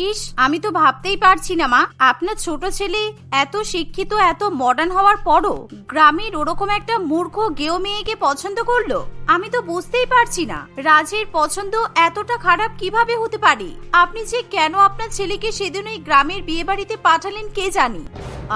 ইস, আমি তো ভাবতেই পারছি না মা, আপনার ছোট ছেলে এত শিক্ষিত, এত মডার্ন হওয়ার পরও গ্রামের ওরকম একটা মূর্খ গেও মেয়েকে পছন্দ করলো। আমি তো বুঝতেই পারছি না রাজের পছন্দ এতটা খারাপ কিভাবে হতে পারে। আপনি যে কেন আপনার ছেলেকে সেদিন ওই গ্রামের বিয়ে বাড়িতে পাঠালেন কে জানি।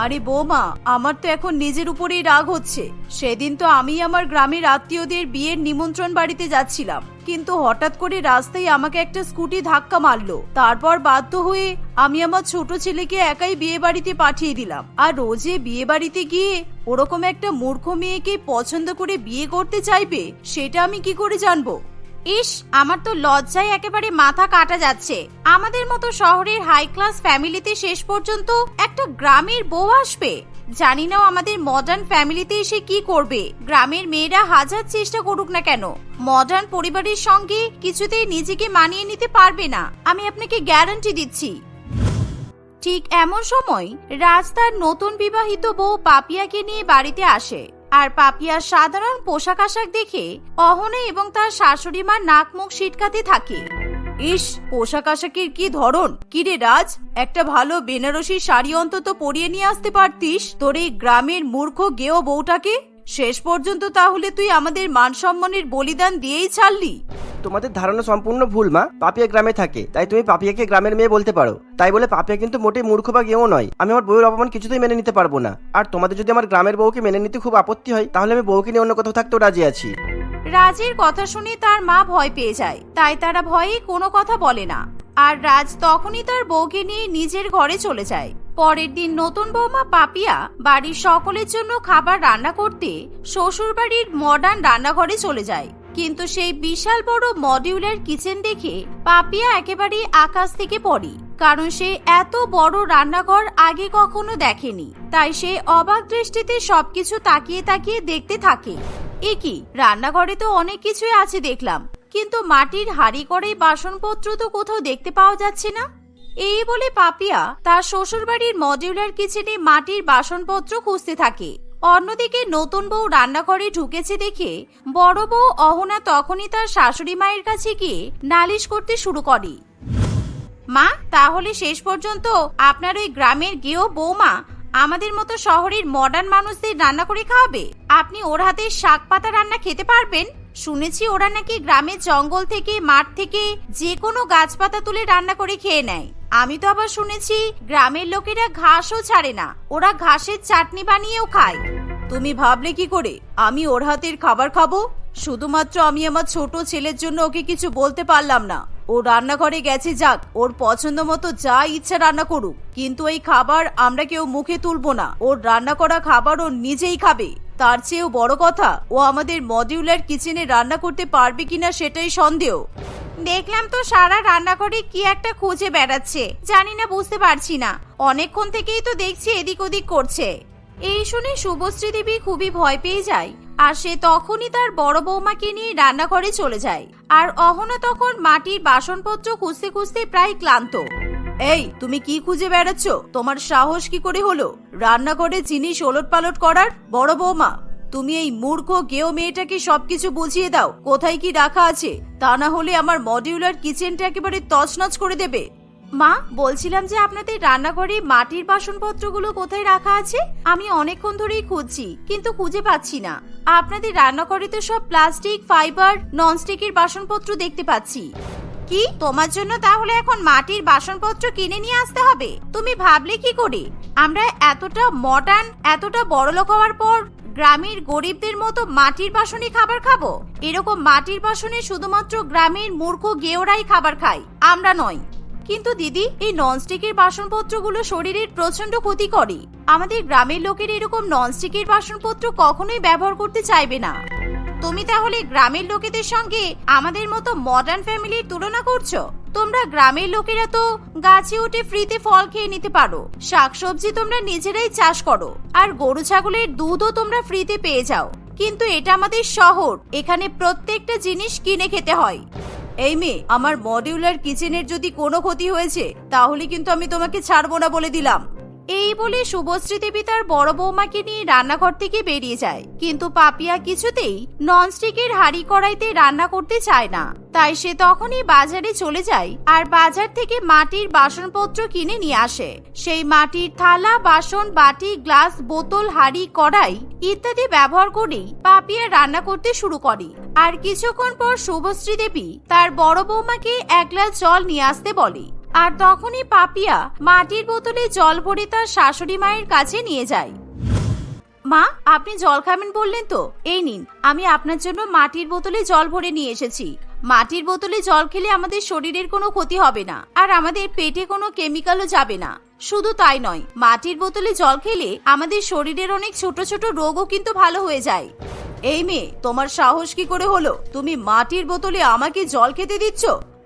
আরে বৌমা, আমার তো এখন নিজের উপরেই রাগ হচ্ছে। সেদিন তো আমি আমার গ্রামের আত্মীয়দের বিয়ের নিমন্ত্রণ বাড়িতে যাচ্ছিলাম, কিন্তু হঠাৎ করে রাস্তায় আমাকে একটা স্কুটি ধাক্কা মারলো। তারপর বাধ্য হয়ে আমি আমার ছোট ছেলেকে একাই বিয়ে বাড়িতে পাঠিয়ে দিলাম। আর রোজে বিয়ে বাড়িতে গিয়ে ওরকম একটা মূর্খ মেয়েকে পছন্দ করে বিয়ে করতে চাইবে সেটা আমি কি করে জানবো। ইস, আমার তো লজ্জায় একেবারে মাথা কাটা যাচ্ছে। আমাদের মতো শহরের হাই ক্লাস ফ্যামিলিতে শেষ পর্যন্ত একটা গ্রামের বউ আসবে। জানি না আমাদের মডার্ন ফ্যামিলিতে এসে কি করবে। গ্রামের মেয়েরা হাজার চেষ্টা করুক না কেন, মডার্ন পরিবারের সঙ্গে কিছুতেই নিজেকে মানিয়ে নিতে পারবে না, আমি আপনাকে গ্যারান্টি দিচ্ছি। ঠিক এমন সময় রাজ তার নতুন বিবাহিত বউ পাপিয়াকে নিয়ে বাড়িতে আসে। আর পাপিয়ার সাধারণ পোশাক আশাক দেখে অহনা এবং তার শাশুড়ি মা নাক মুখ সিটকাতে থাকে। ইস, পোশাক আশাকের কি ধরন! কিরে রাজ, একটা ভালো বেনারসি শাড়ি অন্তত পরিয়ে নিয়ে আসতে পারতিস তোর এই গ্রামের মূর্খ গেও বউটাকে। শেষ পর্যন্ত তাহলে তুই আমাদের মান সম্মানের বলিদান দিয়েই ছাড়লি। তোমাদের ধারণা সম্পূর্ণ ভুল মা। পাপিয়া গ্রামে থাকে, তাই তুমি পাপিয়াকে গ্রামের মেয়ে বলতে পারো। তাই বলে পাপিয়া কিন্তু মোটেই মূর্খ বা গেও নয়। আমি আমার বউয়ের অপমান কিছুতেই মেনে নিতে পারবো না। আর তোমাদের যদি আমার গ্রামের বউকে মেনে নিতে খুব আপত্তি হয়, তাহলে আমি বউকে নিয়ে অন্য কোথাও থাকতেও রাজি আছি। রাজের কথা শুনে তার মা ভয় পেয়ে যায়, তাই তারা ভয়ে কোনো কথা বলে না। আর রাজ তখনই তার বউকে নিয়ে নিজের ঘরে চলে যায়। পরের দিন নতুন বৌমা পাপিয়া বাড়ির সকলের জন্য খাবার রান্না করতে শ্বশুর বাড়ির মডার্ন রান্নাঘরে চলে যায়। কিন্তু সেই বিশাল বড় মডিউলার কিচেন দেখে পাপিয়া একেবারে আকাশ থেকে পড়ে, কারণ সে এত বড় রান্নাঘর আগে কখনো দেখেনি। তাই সে অবাক দৃষ্টিতে সবকিছু তাকিয়ে তাকিয়ে দেখতে থাকে। এ কি, রান্নাঘরে তো অনেক কিছুই আছে দেখলাম, কিন্তু মাটির হাঁড়ি কড়াই বাসনপত্র তো কোথাও দেখতে পাওয়া যাচ্ছে না। এই বলে পাপিয়া তার শ্বশুর বাড়ির মডিউলার কিচেনে মাটির বাসনপত্র খুঁজতে থাকে। অন্যদিকে নতুন বউ রান্নাঘরে ঢুকেছে দেখে বড় বউ অহনা তখনই তার শাশুড়ি মায়ের কাছে গিয়ে নালিশ করতে শুরু করে। মা, তাহলে শেষ পর্যন্ত আপনার ওই গ্রামের গেও বৌমা আমাদের মতো শহরের মডার্ন মানুষদের রান্না করে খাওয়াবে? আপনি ওর হাতের শাক পাতা রান্না খেতে পারবেন? শুনেছি ওরা নাকি গ্রামের জঙ্গল থেকে, মাঠ থেকে যে কোনো গাছপাতা তুলে রান্না করে খেয়ে নেয়। আমি তো আবার শুনেছি গ্রামের লোকেরা ঘাসও ছাড়ে না, ওরা ঘাসের চাটনি বানিয়েও খায়। তুমি ভাবলে কি করে আমি ওর হাতের খাবার খাবো? শুধুমাত্র আমি আমার ছোট ছেলের জন্য ওকে কিছু বলতে পারলাম না। ও রান্নাঘরে গেছে, যাক, ওর পছন্দ মতো যা ইচ্ছা রান্না করুক, কিন্তু এই খাবার আমরা কেউ মুখে তুলবো না। ওর রান্না করা খাবার ও নিজেই খাবে। তার চেয়েও বড় কথা, ও আমাদের মডিউলার কিচেনে রান্না করতে পারবে কিনা সেটাই সন্দেহ। দেখলাম তো সারা রান্নাঘরে কি একটা খুঁজে বেড়াচ্ছে, জানি না, বুঝতে পারছি না। অনেকক্ষণ থেকেই তো দেখছি এদিক ওদিক করছে। এই শুনে শুভশ্রী দেবী খুবই ভয় পেয়ে যায়, আর সে তখনই তার বড় বৌমাকে নিয়ে রান্নাঘরে চলে যায়। আর অহনা তখন মাটির বাসনপত্র খুঁজতে খুঁজতে প্রায় ক্লান্ত। এই, তুমি কি খুঁজে বেড়াচ্ছ? তোমার সাহস কি করে হলো রান্নাঘরে জিনিস ওলটপালট করার? বড় বৌমা, তুমি এই মূর্খ গেও মেয়েটাকে সবকিছু বুঝিয়ে দাও কোথায় কি রাখা আছে, তা না হলে আমার মডিউলার কিচেনটা একেবারে তছনছ করে দেবে। মা, বলছিলাম যে আপনাদের রান্নাঘরে মাটির বাসনপত্রগুলো কোথায় রাখা আছে? আমি অনেকক্ষণ ধরেই খুঁজছি, কিন্তু খুঁজে পাচ্ছি না। আপনাদের রান্নাঘরে তো সব প্লাস্টিক, ফাইবার, ননস্টিকের বাসনপত্র দেখতে পাচ্ছি। কি, তোমার জন্য তাহলে এখন মাটির বাসনপত্র কিনে নিয়ে আসতে হবে? তুমি ভাবলে কি করে আমরা এতটা মডার্ন, এতটা বড়লোক হওয়ার পর গ্রামের গরিবদের মতো মাটির বাসনে খাবার খাবো? এরকম মাটির বাসনে শুধুমাত্র গ্রামের মূর্খ গেওরাই খাবার খায়, আমরা নয়। কিন্তু দিদি, এই ননস্টিকের বাসনপত্রগুলো শরীরের প্রচন্ড ক্ষতি করে। আমাদের গ্রামের লোকের এরকম ননস্টিকের বাসনপত্র কখনোই ব্যবহার করতে চাইবে না। তুমি তাহলে গ্রামের লোকেদের সঙ্গে আমাদের মতো মডার্ন ফ্যামিলির তুলনা করছো? তোমরা গ্রামের লোকেরা তো গাছে উঠে ফ্রিতে ফল খেয়ে নিতে পারো, শাকসবজি তোমরা নিজেরাই চাষ করো, আর গরু ছাগলের দুধও তোমরা ফ্রিতে পেয়ে যাও। কিন্তু এটা আমাদের শহর, এখানে প্রত্যেকটা জিনিস কিনে খেতে হয়। এই মেয়ে, আমার মডিউলার কিচেনের যদি কোনো ক্ষতি হয়েছে তাহলে কিন্তু আমি তোমাকে ছাড়বো না বলে দিলাম। এই বলে শুভশ্রী দেবী তার বড় বৌমাকে নিয়ে রান্নাঘর থেকে বেরিয়ে যায়, কিন্তু পাপিয়া কিছুতেই ননস্টিকের হাঁড়ি কড়াইতে রান্না করতে চায় না। তাই সে তখনই বাজারে চলে যায় আর বাজার থেকে মাটির বাসনপত্র কিনে নিয়ে আসে। সেই মাটির থালা, বাসন, বাটি, গ্লাস, বোতল, হাঁড়ি, কড়াই ইত্যাদি ব্যবহার করেই পাপিয়া রান্না করতে শুরু করে। আর কিছুক্ষণ পর শুভশ্রী দেবী তার বড় বৌমাকে এক গ্লাস জল নিয়ে আসতে বলে। আর তখনই পাপিয়া মাটির বোতলে জল ভরে তার শাশুড়ি মায়ের কাছে নিয়ে যায়। মা, আপনি জল খাবেন বললেন তো, এই নিন, আমি আপনার জন্য মাটির বোতলে জল ভরে নিয়ে এসেছি। মাটির বোতলে জল খেলে আমাদের শরীরের কোনো ক্ষতি হবে না, আর আমাদের পেটে কোনো কেমিক্যালও যাবে না। শুধু তাই নয়, মাটির বোতলে জল খেলে আমাদের শরীরের অনেক ছোট ছোট রোগও কিন্তু ভালো হয়ে যায়। এই মেয়ে, তোমার সাহস কি করে হলো? তুমি মাটির বোতলে আমাকে জল খেতে দিচ্ছ?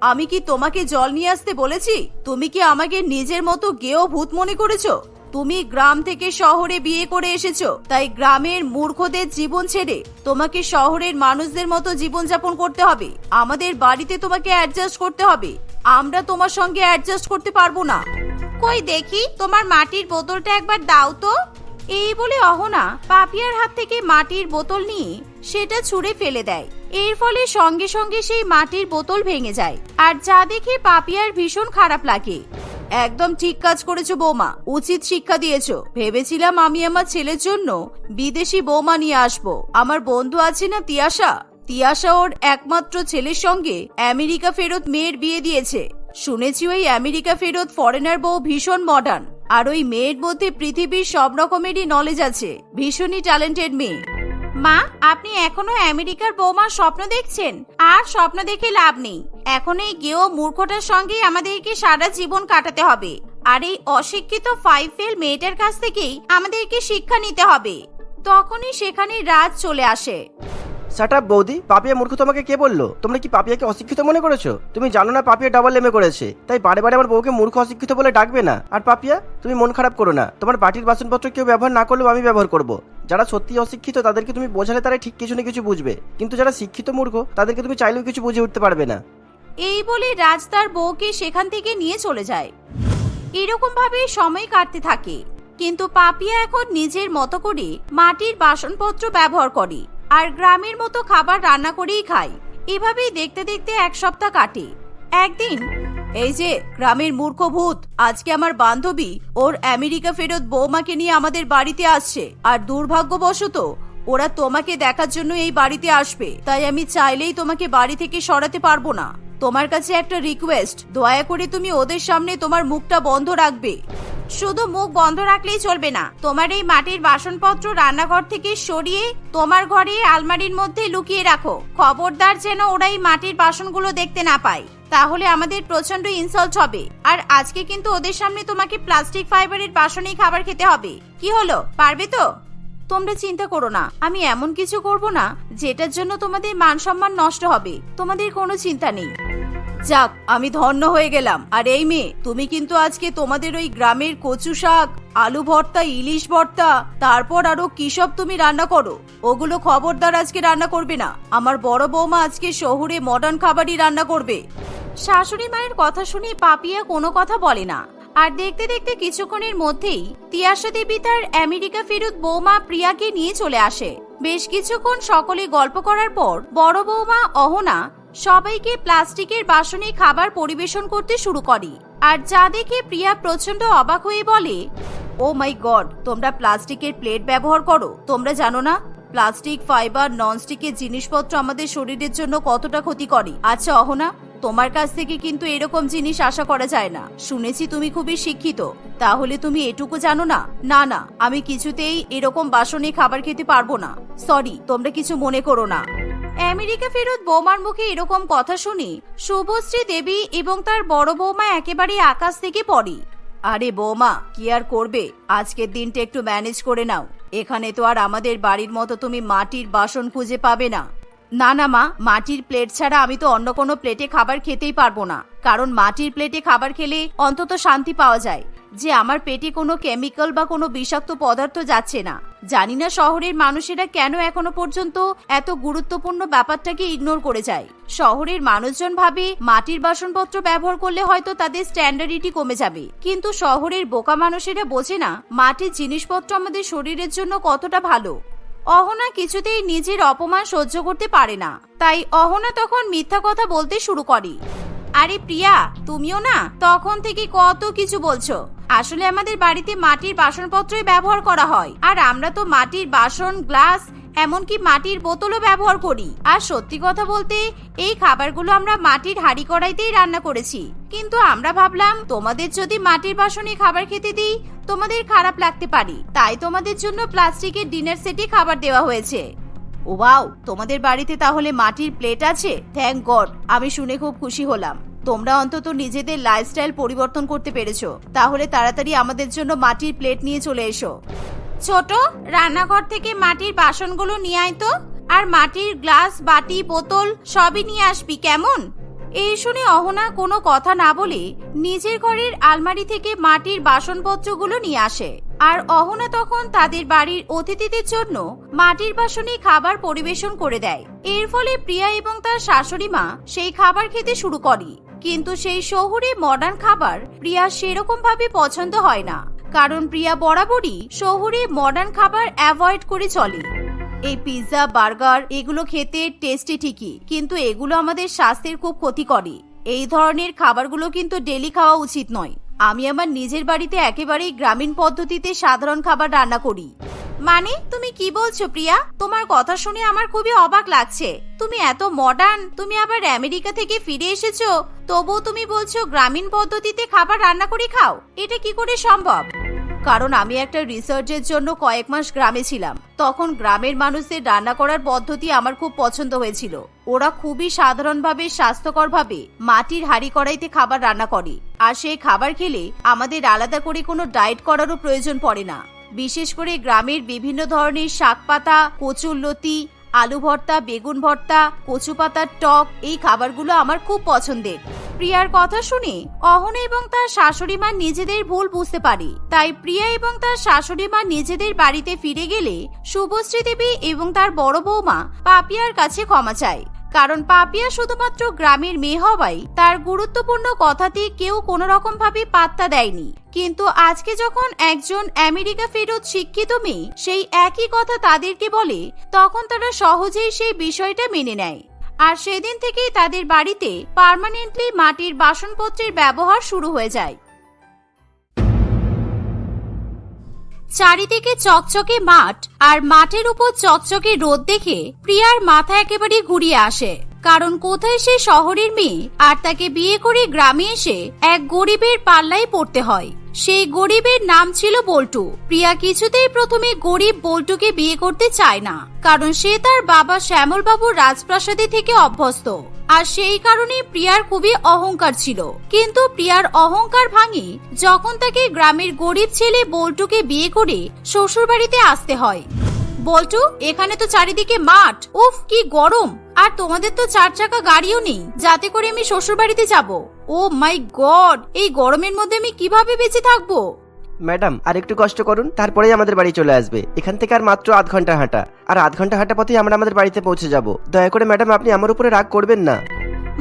আমি কি তোমাকে জল নিয়ে আসতে বলেছি? তুমি কি আমাকে নিজের মতো গেও ভূত মনে করেছো? তুমি গ্রাম থেকে শহরে বিয়ে করে এসেছো, তাই গ্রামের মূর্খদের জীবন ছেড়ে তোমাকে শহরের মানুষদের মতো জীবনযাপন করতে হবে। আমাদের বাড়িতে তোমাকে অ্যাডজাস্ট করতে হবে। আমরা তোমার সঙ্গে অ্যাডজাস্ট করতে পারবো না। কই দেখি, তোমার মাটির বোতলটা একবার দাও তো। এই বলে অহনা পাপিয়ার হাত থেকে মাটির বোতল নিয়ে সেটা ছুঁড়ে ফেলে দেয়। এর ফলে সঙ্গে সঙ্গে সেই মাটির বোতল ভেঙে যায়। আর যা দেখে পাপিয়ার ভীষণ খারাপ লাগে। একদম ঠিক কাজ করেছো বৌমা, উচিত শিক্ষা দিয়েছো। ভেবেছিলাম আমি আমার ছেলের জন্য বিদেশি বৌমা নিয়ে আসবো। আমার বন্ধু আছে না তিয়াশা, তিয়াশা ওর একমাত্র ছেলের সঙ্গে আমেরিকা ফেরত মেয়ের বিয়ে দিয়েছে। শুনেছি ওই আমেরিকা ফেরত ফরেনার বউ ভীষণ মডার্ন, আর ওই মেয়ের মধ্যে পৃথিবীর সব রকমেরই নলেজ আছে। ভীষণই ট্যালেন্টেড মেয়ে। মা, আপনি এখনো আমেরিকার বৌমার স্বপ্ন দেখছেন? আর স্বপ্ন দেখে লাভ নেই। এখন এই গেও মূর্খটার সঙ্গে আমাদেরকে সারা জীবন কাটাতে হবে। আর এই অশিক্ষিত 5 ফেল মেয়েটার কাছ থেকেই আমাদেরকে শিক্ষা নিতে হবে। তখনই সেখানে রাজ চলে আসে। শাট আপ বৌদি, পাপিয়া মূর্খ তোমাকে কে বললো? তোমরা কি পাপিয়াকে অশিক্ষিত মনে করেছো? তুমি জানো না পাপিয়া ডাবল এমএ করেছে, তাই বারে বারে আমার বউকে মূর্খ অশিক্ষিত বলে ডাকবে না। আর পাপিয়া, তুমি মন খারাপ করো না। তোমার বাটির বাসনপত্র কেউ ব্যবহার না করলেও আমি ব্যবহার করব। যারা সত্যি অশিক্ষিত তাদেরকে তুমি বোঝালে তারা ঠিক কিছু না কিছু বুঝবে, কিন্তু যারা শিক্ষিত মূর্খ তাদেরকে তুমি চাইলেও কিছু বুঝে উঠতে পারবে না। এই বলে রাজ তার বউকে সেখান থেকে নিয়ে চলে যায়। এরকম ভাবে সময় কাটতে থাকে, কিন্তু পাপিয়া এখন নিজের মতো করে মাটির বাসনপত্র ব্যবহার করে আর গ্রামের মতো খাবার রান্না করেই খায়। এভাবেই দেখতে দেখতে এক সপ্তাহ কাটে। একদিন, এই যে গ্রামের মূর্খ ভূত, আজকে আমার বান্ধবী ওর আমেরিকা ফেরত বৌমাকে নিয়ে আমাদের বাড়িতে আসছে। আর দুর্ভাগ্যবশত ওরা তোমাকে দেখার জন্য এই বাড়িতে আসবে, তাই আমি চাইলেই তোমাকে বাড়ি থেকে সরাতে পারবো না। তোমার কাছে একটা রিকোয়েস্ট, দয়া করে তুমি ওদের সামনে তোমার মুখটা বন্ধ রাখবে। শুধু মুখ বন্ধ রাখলেই চলবে না, তোমার এই মাটির বাসনপত্র রান্নাঘর থেকে সরিয়ে তোমার ঘরে আলমারির মধ্যে লুকিয়ে রাখো। খবরদার যেন ওরা এই মাটির বাসনগুলো দেখতে না পায়, তাহলে আমাদের প্রচন্ড ইনসাল্ট হবে। আর আজকে কিন্তু ওদের সামনে তোমাকে প্লাস্টিক ফাইবারের বাসনেই খাবার খেতে হবে। কি হলো, পারবে তো? তোমরা চিন্তা করো না, আমি এমন কিছু করব না যেটার জন্য তোমাদের মান সম্মান নষ্ট হবে। তোমাদের কোনো চিন্তা নেই। যাক, আমি ধন্য হয়ে গেলাম। আর এই মেয়ে, তুমি কিন্তু আজকে তোমাদের ওই গ্রামের কচু শাক, আলু ভর্তা, ইলিশ ভর্তা, তারপর আরো কি সব তুমি রান্না করো, ওগুলো খবরদার আজকে রান্না করবে না। আমার বড় বৌমা আজকে শহরে মডার্ন খাবারই রান্না করবে। শাশুড়ি মায়ের কথা শুনে পাপিয়া কোনো কথা বলে না। আর দেখতে দেখতে কিছুক্ষণের মধ্যেই তিয়াশা দেবী তার আমেরিকা ফেরত বৌমা প্রিয়াকে নিয়ে চলে আসে। বেশ কিছুক্ষণ সকলে গল্প করার পর বড় বৌমা অহনা সবাইকে প্লাস্টিকের বাসনে খাবার পরিবেশন করতে শুরু করে। আর যা দেখে প্রিয়া প্রচন্ড অবাক হয়ে বলে, ও মাই গড, তোমরা প্লাস্টিকের প্লেট ব্যবহার করো? তোমরা জানো না প্লাস্টিক, ফাইবার, ননস্টিকের জিনিসপত্র আমাদের শরীরের জন্য কতটা ক্ষতি করে? আচ্ছা অহনা, তোমার কাছ থেকে কিন্তু এরকম জিনিস আশা করা যায় না। শুনেছি তুমি খুবই শিক্ষিত, তাহলে তুমি এটুকু জানো না? না না, আমি কিছুতেই এরকম বাসনে খাবার খেতে পারবো না। সরি, তোমরা কিছু মনে করো না। আমেরিকা ফেরত বৌমার মুখে এরকম কথা শুনে শুভশ্রী দেবী এবং তার বড় বৌমা একেবারে আকাশ থেকে পড়ে। আরে বৌমা, কি আর করবে, আজকের দিনটা একটু ম্যানেজ করে নাও। এখানে তো আর আমাদের বাড়ির মতো তুমি মাটির বাসন খুঁজে পাবে না। না না মা, মাটির প্লেট ছাড়া আমি তো অন্য কোনো প্লেটে খাবার খেতেই পারবো না, কারণ মাটির প্লেটে খাবার খেলে অন্তত শান্তি পাওয়া যায় যে আমার পেটে কোনো কেমিক্যাল বা কোনো বিষাক্ত পদার্থ যাচ্ছে না। জানি না শহরের মানুষেরা কেন এখনো পর্যন্ত এত গুরুত্বপূর্ণ ব্যাপারটাকে ইগনোর করে যায়। শহরের মানুষজন ভাবে মাটির বাসনপত্র ব্যবহার করলে হয়তো তাদের স্ট্যান্ডার্ডিটি কমে যাবে, কিন্তু শহরের বোকা মানুষেরা বোঝে না মাটির জিনিসপত্র আমাদের শরীরের জন্য কতটা ভালো। অহনা কিছুতেই নিজের অপমান সহ্য করতে পারে না, তাই অহনা তখন মিথ্যা কথা বলতে শুরু করে। আরে প্রিয়া, তুমিও না তখন থেকে কত কিছু বলছো। আসলে আমাদের বাড়িতে মাটির বাসনপত্রই ব্যবহার করা হয়, আর আমরা তো মাটির বাসন, গ্লাস, এমনকি মাটির বোতলও ব্যবহার করি। আর সত্যি কথা বলতে এই খাবারগুলো আমরা মাটির হাঁড়ি কড়াইতেই রান্না করেছি, কিন্তু আমরা ভাবলাম তোমাদের যদি মাটির বাসনে খাবার খেতে দিই তোমাদের খারাপ লাগতে পারে, তাই তোমাদের জন্য প্লাস্টিকের ডিনার সেটে খাবার দেওয়া হয়েছে। ওয়াও, তোমাদের বাড়িতে তাহলে মাটির প্লেট আছে? থ্যাংক গড, আমি শুনে খুব খুশি হলাম। তোমরা অন্তত নিজেদের লাইফস্টাইল পরিবর্তন করতে পেরেছো। তাহলে তাড়াতাড়ি আমাদের জন্য মাটির প্লেট নিয়ে চলে এসো। ছোট, রান্নাঘর থেকে মাটির বাসনগুলো নিয়ে আয় তো, আর মাটির গ্লাস, বাটি, বোতল সবই নিয়ে আসবি, কেমন? এই শুনে অহনা কোনো কথা না বলে নিজের ঘরের আলমারি থেকে মাটির বাসনপত্রগুলো নিয়ে আসে। আর অহনা তখন তাদের বাড়ির অতিথিদের জন্য মাটির বাসনে খাবার পরিবেশন করে দেয়। এর ফলে প্রিয়া এবং তার শাশুড়ি মা সেই খাবার খেতে শুরু করে, কিন্তু সেই শহুরে মডার্ন খাবার প্রিয়া সেরকম ভাবে পছন্দ হয় না, কারণ প্রিয়া বরাবরই শহুরে মডার্ন খাবার অ্যাভয়েড করে চলে। এই পিৎজা, বার্গার এগুলো খেতে টেস্টি ঠিকই, কিন্তু এগুলো আমাদের স্বাস্থ্যের খুব ক্ষতি করে। এই ধরনের খাবারগুলো কিন্তু ডেলি খাওয়া উচিত নয়। আমি আমার নিজের বাড়িতে একেবারেই গ্রামীণ পদ্ধতিতে সাধারণ খাবার রান্না করি। মানে তুমি কি বলছো প্রিয়া? তোমার কথা শুনে আমার খুবই অবাক লাগছে। তুমি এত মডার্ন, তুমি আবার আমেরিকা থেকে ফিরে এসেছো, তবুও তুমি বলছো গ্রামীণ পদ্ধতিতে খাবার রান্না করে খাও। এটা কি করে সম্ভব? কারণ আমি একটা রিসার্চের জন্য কয়েক মাস গ্রামে ছিলাম। তখন গ্রামের মানুষদের রান্না করার পদ্ধতি আমার খুব পছন্দ হয়েছিল। ওরা খুবই সাধারণভাবে, স্বাস্থ্যকরভাবে মাটির হাঁড়ি কড়াইতে খাবার রান্না করে, আর সেই খাবার খেলে আমাদের আলাদা করে কোনো ডায়েট করারও প্রয়োজন পড়ে না। বিশেষ করে গ্রামের বিভিন্ন ধরনের শাক পাতা, কচুরলতি, আলু ভর্তা, বেগুন ভর্তা, কচু পাতার টক, এই খাবারগুলো আমার খুব পছন্দের। প্রিয়ার কথা শুনে অহনা এবং তার শাশুড়ি মা নিজেদের ভুল বুঝতে পারে, তাই প্রিয়া এবং তার শাশুড়ি মা নিজেদের বাড়িতে ফিরে গেলে শুভশ্রী দেবী এবং তার বড় বৌমা পাপিয়ার কাছে ক্ষমা চায়, কারণ পাপিয়া শুধুমাত্র গ্রামের মেয়ে হওয়ায় তার গুরুত্বপূর্ণ কথাতে কেউ কোনো রকম ভাবে পাত্তা দেয়নি। কিন্তু আজকে যখন একজন আমেরিকা ফেরত শিক্ষিত মেয়ে সেই একই কথা তাদেরকে বলে, তখন তারা সহজেই সেই বিষয়টা মেনে নেয়। আর সেদিন থেকেই তাদের বাড়িতে পার্মানেন্টলি মাটির বাসনপত্রের ব্যবহার শুরু হয়ে যায়। চারিদিকে চকচকে মাঠ, আর মাঠের উপর চকচকে রোদ দেখে প্রিয়ার মাথা একেবারে ঘুরিয়ে আসে। কারণ কোথায় সে শহরের মেয়ে, আর তাকে বিয়ে করে গ্রামে এসে এক গরিবের পাল্লায় পড়তে হয়। সেই গরিবের নাম ছিল বল্টু। প্রিয়া কিছুতেই প্রথমে গরিব বল্টুকে বিয়ে করতে চায় না, কারণ সে তার বাবা শ্যামল বাবুর রাজপ্রাসাদে থেকে অভ্যস্ত, আর সেই কারণে প্রিয়ার খুবই অহংকার ছিল। কিন্তু প্রিয়ার অহংকার ভাঙে যখন তাকে গ্রামের গরিব ছেলে বল্টুকে বিয়ে করে শ্বশুর বাড়িতে আসতে হয়। বল্টু, এখানে তো চারিদিকে মাঠ, উফ কি গরম, আর তোমাদের তো 4 চাকা গাড়িও নেই যাতে করে আমি শ্বশুর বাড়িতে যাব। ও মাই গড, এই গরমের মধ্যে আমি কিভাবে বেঁচে থাকবো? ম্যাডাম, আর একটু কষ্ট করুন, তারপরেই আমাদের বাড়ি চলে আসবে। এখান থেকে আর মাত্র আধ ঘন্টা হাঁটা, আর আধ ঘন্টা হাঁটা পথেই আমরা আমাদের বাড়িতে পৌঁছে যাব। দয়া করে ম্যাডাম, আপনি আমার উপরে রাগ করবেন না।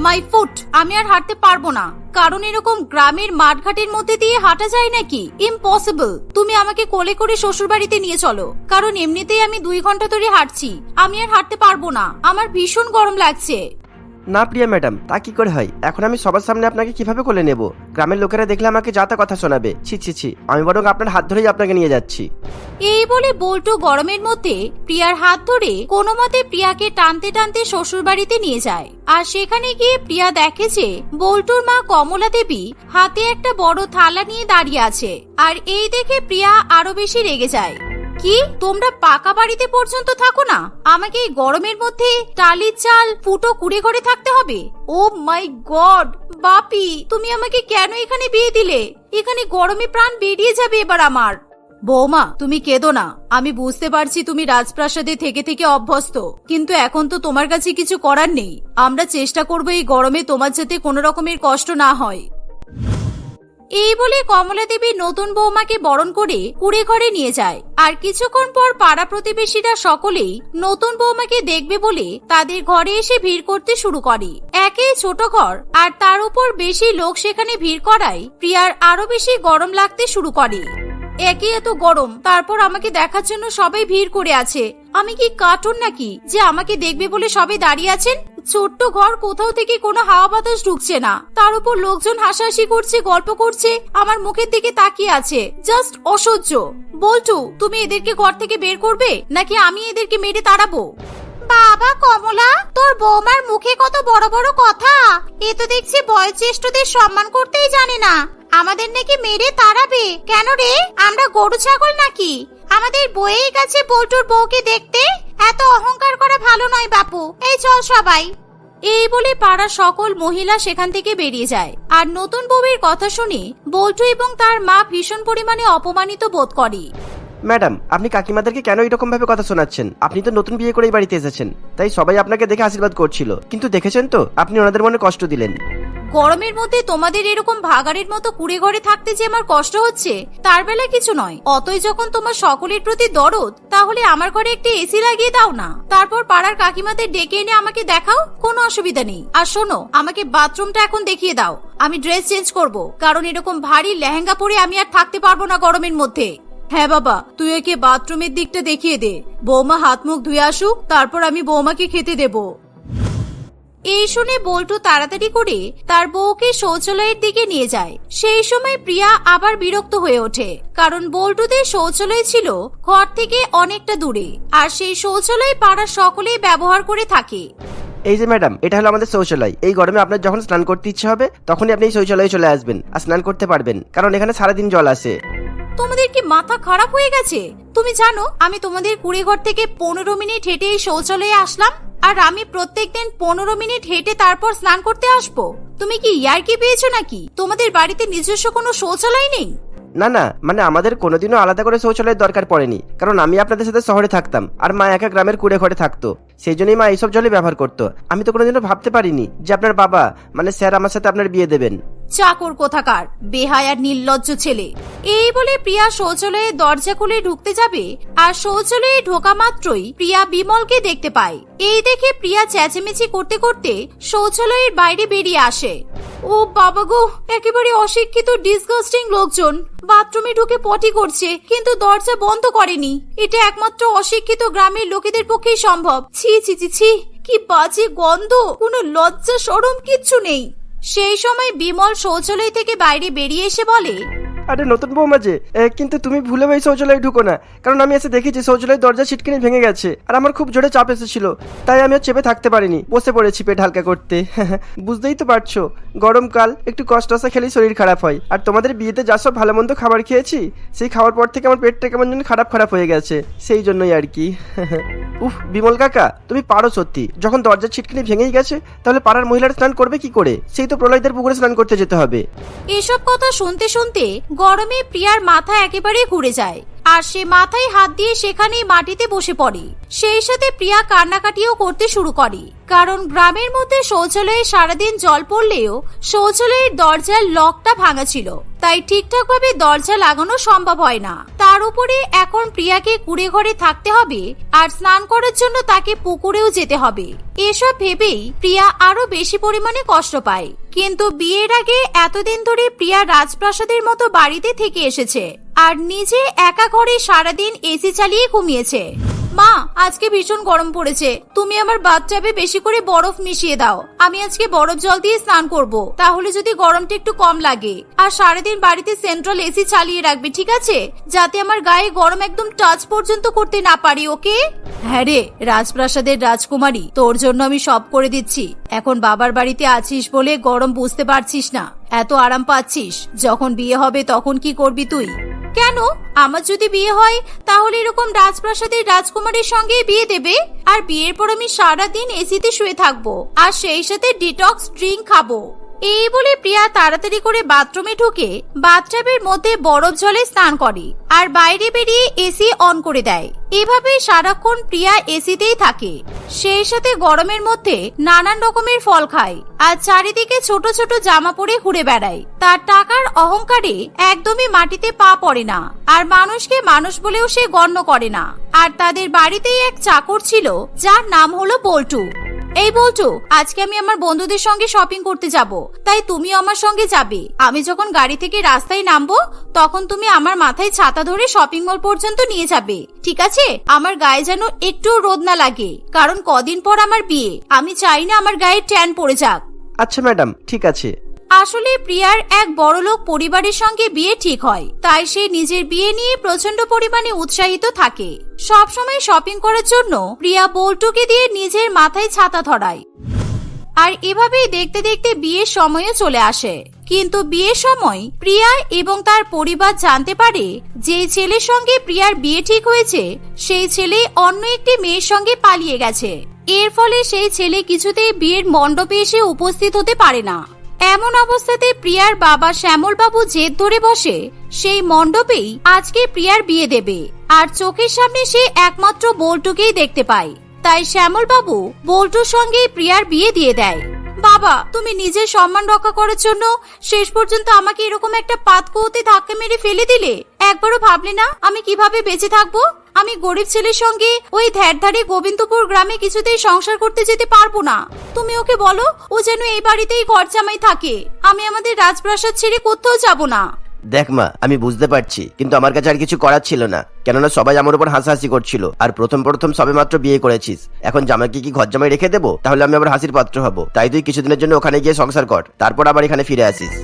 মাই ফুট, আমি আর হাঁটতে পারবো না, কারণ এরকম গ্রামের মাঠঘাটের মধ্যে দিয়ে হাঁটা যায় নাকি? ইম্পসিবল। তুমি আমাকে কোলে করে শ্বশুর বাড়িতে নিয়ে চলো, কারণ এমনিতেই আমি 2 ঘন্টা ধরে হাঁটছি। আমি আর হাঁটতে পারবো না, আমার ভীষণ গরম লাগছে। না প্রিয়া ম্যাডাম, তা কি করে হয়? এখন আমি সবার সামনে আপনাকে কিভাবে কোলে নেব? গ্রামের লোকেরা দেখলে আমাকে যা তা কথা শোনাবে। ছি ছি ছি, আমি বরং আপনার হাত ধরেই আপনাকে নিয়ে যাচ্ছি। এই বলে বল্টু গরমের মধ্যে প্রিয়ার হাত ধরে কোনো মতে প্রিয়াকে টানতে টানতে শ্বশুর বাড়িতে নিয়ে যায়। আর সেখানে গিয়ে প্রিয়া দেখে যে বল্টুর মা কমলা দেবী হাতে একটা বড় থালা নিয়ে দাঁড়িয়ে আছে। আর এই দেখে প্রিয়া আরো বেশি রেগে যায়। কি, তোমরা পাকা বাড়িতে পর্যন্ত থাকো না, আমাকে এই গরমের মধ্যে টালির চাল ফুটো কুড়ে ঘরে থাকতে হবে? ও মাই গড, বাপি তুমি আমাকে কেন এখানে বিয়ে দিলে? এখানে গরমে প্রাণ বেরিয়ে যাবে এবার আমার। বৌমা তুমি কেঁদো না, আমি বুঝতে পারছি তুমি রাজপ্রাসাদে থেকে থেকে অভ্যস্ত, কিন্তু এখন তো তোমার কাছে কিছু করার নেই। আমরা চেষ্টা করবো এই গরমে তোমার যাতে কোনো রকমের কষ্ট না হয়। এই বলে কমলা দেবী নতুন বৌমাকে বরণ করে কুড়ে ঘরে নিয়ে যায়। আর কিছুক্ষণ পর পাড়া প্রতিবেশীরা সকলেই নতুন বৌমাকে দেখবে বলে তাদের ঘরে এসে ভিড় করতে শুরু করে। একেই ছোট ঘর, আর তার উপর বেশি লোক সেখানে ভিড় করায় প্রিয়ার আরো বেশি গরম লাগতে শুরু করে। একই এত গরম, তারপর আমাকে দেখার জন্য সবাই ভিড় করে আছে। আমি কি কার্টুন নাকি যে আমাকে দেখবে বলে সবাই দাঁড়িয়ে আছেন? ছোট্ট ঘর, কোথাও থেকে কোনো হাওয়া বাতাস ঢুকছে না, তার উপর লোকজন হাসাহাসি করছে, গল্প করছে, আমার মুখের দিকে তাকিয়ে আছে। জাস্ট অসহ্য। বল্টু, তুমি এদেরকে ঘর থেকে বের করবে নাকি আমি এদেরকে মেরে তাড়াবো? বাবা কমলা, তোর বৌমার মুখে কত বড় বড় কথা! এ তো দেখছি বয়োজ্যেষ্ঠদের সম্মান করতেই জানে না। আমাদের নাকি মেরে তাড়াবে? কেন রে, আমরা গরু ছাগল নাকি? আমাদের বইয়েই গেছে বল্টুর বউকে দেখতে। এত অহংকার করা ভালো নয় বাপু। এই চল সবাই। এই বলে পাড়ার সকল মহিলা সেখান থেকে বেরিয়ে যায়। আর নতুন বউয়ের কথা শুনে বল্টু এবং তার মা ভীষণ পরিমাণে অপমানিত বোধ করে। ম্যাডাম, আপনি কাকিমাদেরকে কেন এরকম ভাবে কথা শোনাচ্ছেন? আপনি তো নতুন বিয়ে করে এই বাড়িতে এসেছেন, তাই সবাই আপনাকে দেখে আশীর্বাদ করছিল, কিন্তু দেখেছেন তো আপনি ওনাদের মনে কষ্ট দিলেন। গরমের মধ্যে তোমাদের এরকম ভাগাড়ের মতো কুড়ে ঘরে থাকতে যে আমার কষ্ট হচ্ছে তার বেলা কিছু নয়। অতই যখন তোমার সকলের প্রতি দরদ, তাহলে আমার ঘরে একটি এসি লাগিয়ে দাও না। তারপর পাড়ার কাকিমাদের ডেকে এনে আমাকে দেখাও, কোনো অসুবিধা নেই। আর শোনো, আমাকে বাথরুমটা এখন দেখিয়ে দাও, আমি ড্রেস চেঞ্জ করব, কারণ এরকম ভারী লেহেঙ্গা পরে আমি আর থাকতে পারবো না গরমের মধ্যে। হ্যাঁ বাবা, তুই একে বাথরুমের দিকটা দেখিয়ে দে। বৌমা হাত মুখ ধুয়ে আসুক, তারপর আমি বৌমাকে খেতে দেব। এই শুনে বল্টু তাড়াতাড়ি করে তার বউকে শৌচালয়ের দিকে নিয়ে যায়। সেই সময় প্রিয়া আবার বিরক্ত হয়ে ওঠে, কারণ বল্টুদের শৌচালয় ছিল ঘর থেকে অনেকটা দূরে, আর সেই শৌচালয় পাড়ার সকলেই ব্যবহার করে থাকে। এই যে ম্যাডাম, এটা হলো আমাদের শৌচালয়। এই গরমে আপনার যখন স্নান করতে ইচ্ছে হবে তখনই আপনি এই শৌচালয়ে চলে আসবেন আর স্নান করতে পারবেন, কারণ এখানে সারাদিন জল আসে। তোমাদের কি মাথা খারাপ হয়ে গেছে? তুমি জানো আমি তোমাদের কুড়ে ঘর থেকে 15 মিনিট হেঁটে এই শৌচালয়ে আসলাম, আর আমি প্রত্যেকদিন 15 মিনিট হেঁটে তারপর স্নান করতে আসবো? তুমি কি ইয়ার্কি পেয়েছো নাকি? তোমাদের বাড়িতে নিজস্ব কোনো শৌচালয় নেই? না না, মানে আমাদের কোনোদিনও আলাদা করে শৌচালয়ের দরকার পড়েনি, কারণ আমি আপনাদের সাথে শহরে থাকতাম আর মা একা গ্রামের কুড়ে ঘরে থাকতো, সেই জন্যই মা এইসব জলই ব্যবহার করতো। আমি তো কোনোদিনও ভাবতে পারিনি যে আপনার বাবা মানে স্যার আমার সাথে আপনার বিয়ে দেবেন। চাকর কোথাকার, বেহায়া আর নির্লজ্জ ছেলে। এই বলে প্রিয়া শৌচালয়ে দরজা খুলে ঢুকতে যাবে, আর শৌচালয়ে ঢোকা মাত্রই প্রিয়া বিমলকে দেখতে পায়। এই দেখে প্রিয়া চেঁচামেচি করতে করতে শৌচালয়ের বাইরে বেরিয়ে আসে। ও বাবা গো, একেবারে অশিক্ষিত ডিসগাস্টিং লোকজন বাথরুমে ঢুকে পটি করছে, কিন্তু দরজা বন্ধ করেনি। এটা একমাত্র অশিক্ষিত গ্রামের লোকেদের পক্ষেই সম্ভব। ছি ছি ছি ছি, কি বাজে গন্ধ, কোনো লজ্জা শরম কিচ্ছু নেই। সেই সময় বিমল শৌচালয় থেকে বাইরে বেরিয়ে এসে বলে, আরে নতুন বৌমা যে, কিন্তু তুমি ভুলে ওই শৌচালয়ে ঢুকো না, কারণ আমি এসে দেখেছি শৌচালয়ের দরজা ছিটকিনি ভেঙে গেছে, আর আমার খুব জোরে চাপ এসেছিল, তাই আমি আর চেপে থাকতে পারিনি, বসে পড়েছি পেট হালকা করতে। বুঝতেই তো পারছো, গরমকাল, একটু কষ্ট আসা খেলেই শরীর খারাপ হয়, আর তোমাদের বিয়েতে যা সব ভালো মন্দ খাবার খেয়েছি, সেই খাওয়ার পর থেকে আমার পেটটা কেমন যেন খারাপ হয়ে গেছে, সেই জন্যই আর কি। উফ বিমল কাকা, তুমি পারো সত্যি। যখন দরজার ছিটকিনি ভেঙেই গেছে, তাহলে পাড়ার মহিলারা স্নান করবে কি করে? সেই তো প্রলয়দের পুকুরে স্নান করতে যেতে হবে। এসব কথা শুনতে শুনতে গরমে প্রিয়ার মাথা একেবারে ঘুরে যায়, আর সে মাথায় হাত দিয়ে সেখানেই মাটিতে বসে পড়ে। সেই সাথে প্রিয়া কান্নাকাটিও করতে শুরু করে, কারণ গ্রামের মধ্যে শৌচালয়ে সারাদিন জল পড়লেও শৌচালয়ের দরজার লকটা ভাঙা ছিল, তাই ঠিকঠাক ভাবে দরজা লাগানো সম্ভব হয় না। তার উপরে এখন প্রিয়াকে কুড়ে ঘরে থাকতে হবে, আর স্নান করার জন্য তাকে পুকুরেও যেতে হবে। এসব ভেবেই প্রিয়া আরো বেশি পরিমাণে কষ্ট পায়। কিন্তু বিয়ের আগে এতদিন ধরে প্রিয়া রাজপ্রাসাদের মতো বাড়িতে থেকে এসেছে, আর নিজে একা ঘরে সারাদিন এসি চালিয়ে ঘুমিয়েছে। মা, আজকে ভীষণ গরম পড়েছে, তুমি আমার বাথটাবে বেশি করে বরফ মিশিয়ে দাও। আমি আজকে বরফ জল দিয়ে স্নান করব, তাহলে যদি গরমটা একটু কম লাগে। আর সারাদিন বাড়িতে সেন্ট্রাল এসি চালিয়ে রাখবে, ঠিক আছে? যাতে আমার গায়ে গরম একদম টাচ পর্যন্ত করতে না পারি, ওকে? হ্যাঁ রে, রাজপ্রাসাদের রাজকুমারী, তোর জন্য আমি সব করে দিচ্ছি। এখন বাবার বাড়িতে আছিস বলে গরম বুঝতে পারছিস না, এত আরাম পাচ্ছিস। যখন বিয়ে হবে তখন কি করবি তুই? কেন? আমার যদি বিয়ে হয় তাহলে এরকম রাজপ্রাসাদের রাজকুমারীর সঙ্গে বিয়ে দেবে, আর বিয়ের পর আমি সারাদিন এসিতে শুয়ে থাকবো, আর সেই সাথে ডিটক্স ড্রিঙ্ক খাবো। এই বলে প্রিয়া তাড়াতাড়ি করে বাথরুমে ঢুকে বাথটাবের মধ্যে বরফ জলে স্নান করে আর বাইরে বেরিয়ে এসি অন করে দেয়। এভাবে সারাক্ষণ প্রিয়া এসিতেই থাকে। সেই সাথে গরমের মধ্যে নানান রকমের ফল খায় আর চারিদিকে ছোট ছোট জামা পরে ঘুরে বেড়ায়। তার টাকার অহংকারে একদমই মাটিতে পা পড়ে না আর মানুষকে মানুষ বলেও সে গণ্য করে না। আর তাদের বাড়িতেই এক চাকর ছিল যার নাম হলো বল্টু। এই বল্টু, আজকে আমি আমার বন্ধুদের সঙ্গে শপিং করতে যাব, তাই তুমিও আমার সঙ্গে যাবে। আমি যখন গাড়ি থেকে রাস্তায় নামবো তখন তুমি আমার মাথায় ছাতা ধরে শপিং মল পর্যন্ত নিয়ে যাবে, ঠিক আছে? আমার গায়ে যেন একটু রোদ না লাগে, কারণ কদিন পর আমার বিয়ে। আমি চাই না আমার গায়ে ট্যান পড়ে যাক। আচ্ছা ম্যাডাম, ঠিক আছে। আসলে প্রিয়ার এক বড়লোক পরিবারের সঙ্গে বিয়ে ঠিক হয়, তাই সে নিজের বিয়ে নিয়ে প্রচন্ড পরিমাণে উৎসাহিত থাকে। সব সময় শপিং করার জন্য প্রিয়া বল্টুকে দিয়ে নিজের মাথায় ছাতা ধরায়। আর এভাবেই দেখতে দেখতে বিয়ের সময়ও চলে আসে। কিন্তু বিয়ের সময় প্রিয়া এবং তার পরিবার জানতে পারে যে ছেলের সঙ্গে প্রিয়ার বিয়ে ঠিক হয়েছে সেই ছেলে অন্য একটি মেয়ের সঙ্গে পালিয়ে গেছে। এর ফলে সেই ছেলে কিছুতেই বিয়ের মণ্ডপে এসে উপস্থিত হতে পারে না। এমন অবস্থাতে প্রিয়ার বাবা শ্যামল বাবু জেদ ধরে বসে সেই মণ্ডপেই আজকে প্রিয়ার বিয়ে দেবে। আর চোখের সামনে সে একমাত্র বল্টুকেই দেখতে পায়, তাই শ্যামল বাবু বল্টুর সঙ্গে প্রিয়ার বিয়ে দিয়ে দেয়। বাবা, তুমি নিজের সম্মান রক্ষা করার জন্য শেষ পর্যন্ত আমাকে এরকম একটা পাতকুয়োতে ধাক্কা মেরে ফেলে দিলে। একবারও ভাবলে না আমি কিভাবে বেঁচে থাকবো? আমি গরিব ছেলের সঙ্গে ওই ধ্যারধারে গোবিন্দপুর গ্রামে কিছুতেই সংসার করতে যেতে পারবো না। তুমি ওকে বলো ও যেন এই বাড়িতেই ঘর জামাই থাকে। আমি আমাদের রাজপ্রাসাদ ছেড়ে কোথাও যাব না। দেখ মা, আমি বুঝতে পারছি, কিন্তু আমার কাছে আর কিছু করার ছিল না, কেননা সবাই আমার উপর হাসাহাসি করছিল। আর প্রথম সবে মাত্র বিয়ে করেছিস, এখন জামাইকে কি ঘর জামাই রেখে দেবো? তাহলে আমি আবার হাসির পাত্র হব। তাই তুই কিছুদিনের জন্য ওখানে গিয়ে সংসার কর, তারপর আবার এখানে ফিরে আসিস।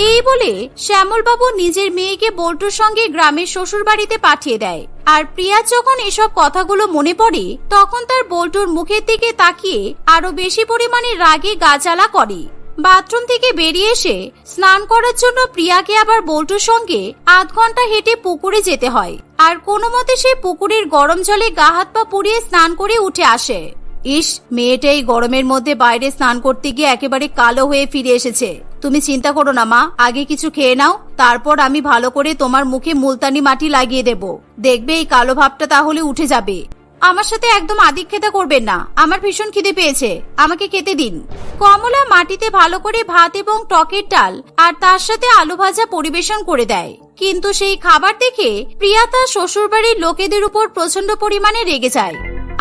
এই বলে শ্যামল বাবু নিজের মেয়েকে বল্টুর সঙ্গে গ্রামের শ্বশুর বাড়িতে পাঠিয়ে দেয়। আর প্রিয়া যখন এসব কথাগুলো মনে পড়ে তখন তার বল্টুর মুখের দিকে তাকিয়ে আরো বেশি পরিমাণে রাগে গা জ্বালা করে। বাথরুম থেকে বেরিয়ে এসে স্নান করার জন্য প্রিয়াকে আবার বল্টুর সঙ্গে আধ ঘন্টা হেঁটে পুকুরে যেতে হয়। আর কোনো মতে সে পুকুরের গরম জলে গা হাত পা পুড়িয়ে স্নান করে উঠে আসে। ইস, মেয়েটা এই গরমের মধ্যে বাইরে স্নান করতে গিয়ে একেবারে কালো হয়ে ফিরে এসেছে। তুমি চিন্তা করো না মা, আগে কিছু খেয়ে নাও, তারপর আমি ভালো করে তোমার মুখে মুলতানি মাটি লাগিয়ে দেব। দেখবে এই কালো ভাবটা তাহলে উঠে যাবে। আমার সাথে একদম আদিক্ষেতা করবেন না, আমার ভীষণ খিদে পেয়েছে, আমাকে খেতে দিন। কমলা মাটিতে ভালো করে ভাত এবং টকের ডাল আর তার সাথে আলু ভাজা পরিবেশন করে দেয়। কিন্তু সেই খাবার দেখে প্রিয়া তার শ্বশুরবাড়ির লোকেদের উপর প্রচন্ড পরিমাণে রেগে যায়।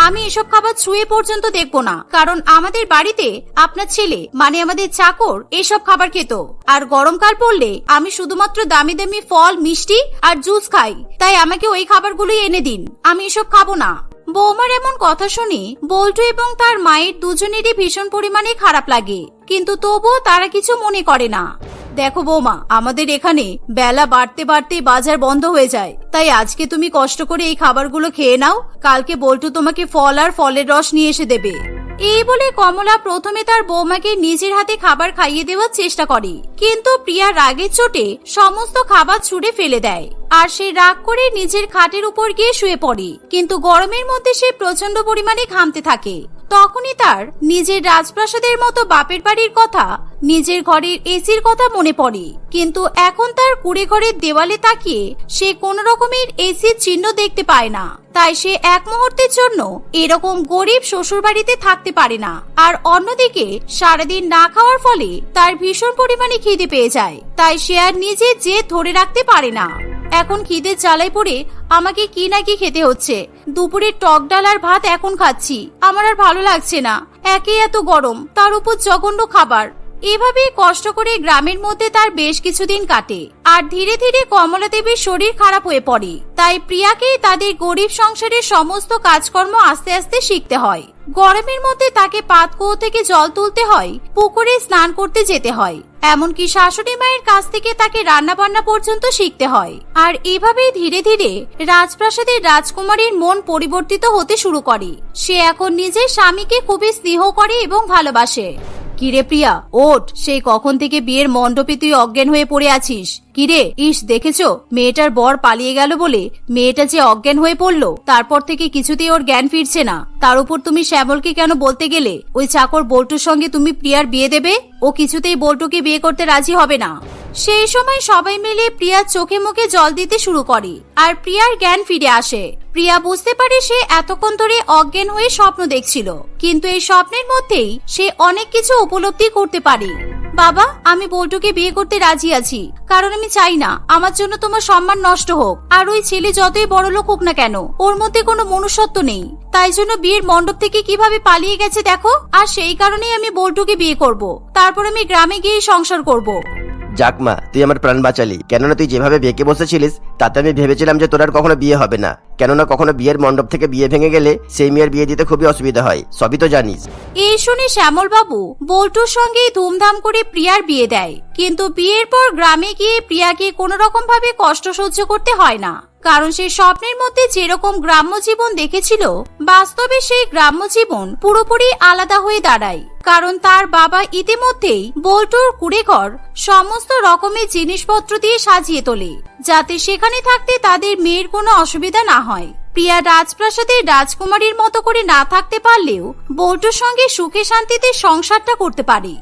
আমি এসব খাবার ছুঁয়ে পর্যন্ত দেখবো না, কারণ আমাদের বাড়িতে আপনার ছেলে মানে আমাদের চাকর এসব খাবার খেত। আর গরমকাল পড়লে আমি শুধুমাত্র দামি দামি ফল, মিষ্টি আর জুস খাই, তাই আমাকে ওই খাবারগুলোই এনে দিন, আমি এসব খাবো না। বৌমার এমন কথা শুনে বল্টু এবং তার মায়ের দুজনেরই ভীষণ পরিমাণে খারাপ লাগে, কিন্তু তবুও তারা কিছু মনে করে না। দেখো বৌমা, আমাদের এখানে বেলা বাড়তে বাড়তে বাজার বন্ধ হয়ে যায়, তাই আজকে তুমি কষ্ট করে এই খাবারগুলো খেয়ে নাও, কালকে বল্টু তোমাকে ফল আর ফলের রস নিয়ে এসে দেবে। এই বলে কমলা প্রথমে তার বৌমাকে নিজের হাতে খাবার খাইয়ে দেওয়ার চেষ্টা করে, কিন্তু প্রিয়া রাগের চোটে সমস্ত খাবার ছুঁড়ে ফেলে দেয়। আর সে রাগ করে নিজের খাটের উপর গিয়ে শুয়ে পড়ে, কিন্তু গরমের মধ্যে সে প্রচন্ড পরিমাণে ঘামতে থাকে। তখনই তার নিজের রাজপ্রাসাদের মতো বাপের বাড়ির কথা, নিজের ঘরের এসির কথা মনে পড়ে। কিন্তু এখন তার কুড়ে ঘরের দেওয়ালে তাকিয়ে সে কোন রকমের এসির চিহ্ন দেখতে পায় না, তাই সে এক মুহূর্তের জন্য এরকম গরিব শ্বশুর বাড়িতে থাকতে পারে না। আর অন্যদিকে সারাদিন না খাওয়ার ফলে তার ভীষণ পরিমাণে খিদে পেয়ে যায়, তাই সে আর নিজে জেদ ধরে রাখতে পারে না। এখন খিদে জ্বালায় পড়ে আমাকে কি না কি খেতে হচ্ছে। দুপুরের টক ডাল আর ভাত এখন খাচ্ছি, আমার আর ভালো লাগছে না। একে এত গরম, তার উপর জঘন্য খাবার। এভাবে কষ্ট করে গ্রামের মধ্যে তার বেশ কিছুদিন কাটে। আর ধীরে ধীরে কমলা দেবীর শরীর খারাপ হয়ে পড়ে, তাই প্রিয়াকে তাদের গরিব সংসারের সমস্ত কাজকর্ম আস্তে আস্তে শিখতে হয়। গরমের মধ্যে তাকে পাতকুয়ো থেকে জল তুলতে হয়, পুকুরে স্নান করতে যেতে হয়, এমনকি শাশুড়ি মায়ের কাছ থেকে তাকে রান্না বান্না পর্যন্ত শিখতে হয়। আর এভাবেই ধীরে ধীরে রাজপ্রাসাদের রাজকুমারীর মন পরিবর্তিত হতে শুরু করে। সে এখন নিজের স্বামীকে খুবই স্নেহ করে এবং ভালোবাসে। কিরে প্রিয়া, ওঠ। সেই কখন থেকে বিয়ের মণ্ডপে তুই অজ্ঞান হয়ে পড়ে আছিস। কিরে, ইস দেখেছো, মেয়েটার বর পালিয়ে গেল বলে মেয়েটা যে অজ্ঞান হয়ে পড়লো, তারপর থেকে কিছুতেই ওর জ্ঞান ফিরছে না। তার উপর তুমি শ্যামলকে কেন বলতে গেলে ওই চাকর বল্টুর সঙ্গে তুমি প্রিয়ার বিয়ে দেবে? ও কিছুতেই বল্টুকে বিয়ে করতে রাজি হবে না। সেই সময় সবাই মিলে প্রিয়ার চোখে মুখে জল দিতে শুরু করে আর প্রিয়ার জ্ঞান ফিরে আসে। প্রিয়া বুঝতে পারে সে এতক্ষণ ধরে অজ্ঞান হয়ে স্বপ্ন দেখছিল, কিন্তু এই স্বপ্নের মধ্যেই সে অনেক কিছু উপলব্ধি করতে পারে। বাবা, আমি বল্টুকে বিয়ে করতে রাজি আছি, কারণ আমি চাই না আমার জন্য তোমার সম্মান নষ্ট হোক। আর ওই ছেলে যতই বড় লোক হোক না কেন, ওর মধ্যে কোনো মনুষ্যত্ব নেই। তাই জন্য বিয়ের মণ্ডপ থেকে কিভাবে পালিয়ে গেছে দেখো। আর সেই কারণেই আমি বল্টুকে বিয়ে করব, তারপর আমি গ্রামে গিয়ে সংসার করব। যাক মা, তুই আমার প্রাণ বাঁচালি। কেননা তুই যেভাবে বেঁকে বসেছিলিস তাতে আমি ভেবেছিলাম যে তোর আর কখনো বিয়ে হবে না। কেননা কখনো বিয়ের মণ্ডপ থেকে বিয়ে ভেঙে গেলে সেই মেয়ের বিয়ে দিতে খুবই অসুবিধা হয়, সবই তো জানিস। এই শুনে শ্যামল বাবু বল্টুর সঙ্গে ধুমধাম করে প্রিয়ার বিয়ে দেয়। কিন্তু বিয়ের পর গ্রামে গিয়ে প্রিয়াকে কোনো রকম ভাবে কষ্ট সহ্য করতে হয় না, কারণ সে স্বপ্নের মধ্যে যেরকম গ্রাম্য জীবন দেখেছিল, বাস্তবে সেই গ্রাম্য জীবন পুরোপুরি আলাদা হয়ে দাঁড়ায়। কারণ তার বাবা ইতিমধ্যেই বল্টুর কুড়েঘর সমস্ত রকমের জিনিসপত্র দিয়ে সাজিয়ে তোলে, যাতে সেখানে থাকতে তাদের মেয়ের কোনো অসুবিধা না হয়। প্রিয়া রাজপ্রাসাদে রাজকুমারীর মতো করে না থাকতে পারলেও বল্টুর সঙ্গে সুখে শান্তিতে সংসারটা করতে পারে।